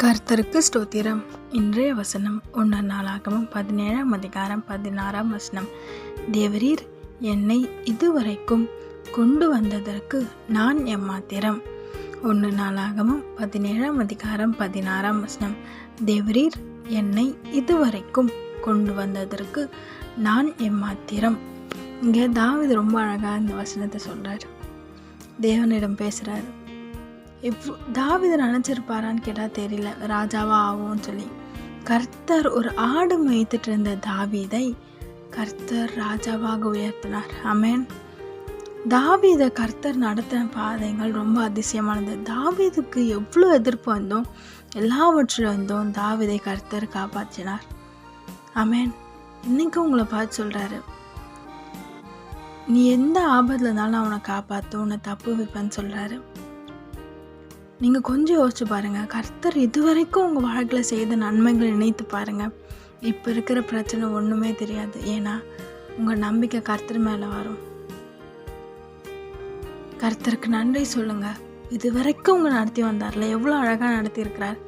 கர்த்தருக்கு ஸ்தோத்திரம். இன்றைய வசனம் 1 நாளாகமம் 17:16. தேவரீர் என்னை இதுவரைக்கும் கொண்டு வந்ததற்கு நான் எம்மாத்திரம். 1 நாளாகமம் 17:16. தேவரீர் என்னை இதுவரைக்கும் கொண்டு வந்ததற்கு நான் எம்மாத்திரம். இங்கே தாவீது ரொம்ப அழகாக இந்த வசனத்தை சொல்கிறார். தேவனிடம் பேசுகிறார். தாவீது நினச்சிருப்பாரான்னு கேட்டால் தெரியல, ராஜாவா ஆகும்னு சொல்லி. கர்த்தர் ஒரு ஆடு மேய்த்துட்டு இருந்த தாவீதை கர்த்தர் ராஜாவாக உயர்த்தினார். ஆமென். தாவீதை கர்த்தர் நடத்தின பாதைகள் ரொம்ப அதிசயமானது. தாவீதுக்கு எவ்வளோ எதிர்ப்பு வந்தோம், எல்லாவற்றிலும் வந்தோம் தாவீதை கர்த்தர் காப்பாற்றினார். ஆமென். இன்னைக்கு உங்களை பார்த்து சொல்கிறாரு, நீ எந்த ஆபத்தில் இருந்தாலும் நான் உன்னை காப்பாற்றும், உன்னை தப்பு வைப்பேன்னு சொல்கிறாரு. நீங்கள் கொஞ்சம் யோசிச்சு பாருங்கள். கர்த்தர் இதுவரைக்கும் உங்கள் வாழ்க்கையில் செய்த நன்மைகளை நினைத்து பாருங்கள். இப்போ இருக்கிற பிரச்சனை ஒன்றுமே தெரியாது. ஏன்னா உங்கள் நம்பிக்கை கர்த்தர் மேலே வரும். கர்த்தருக்கு நன்றி சொல்லுங்கள். இது வரைக்கும் உங்களை நடத்தி வந்தார்ல, எவ்வளோ அழகாக நடத்தியிருக்கிறார்.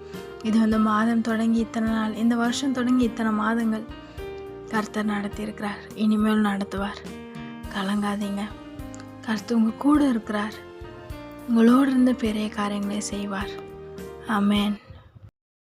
இது மாதம் தொடங்கி இத்தனை நாள், இந்த வருஷம் தொடங்கி இத்தனை மாதங்கள் கர்த்தர் நடத்தியிருக்கிறார். இனிமேல் நடத்துவார். கலங்காதீங்க. கர்த்தர் உங்கள் கூட இருக்கிறார். உங்களோடு இருந்த பெரிய காரியங்களை செய்வார். ஆமென்.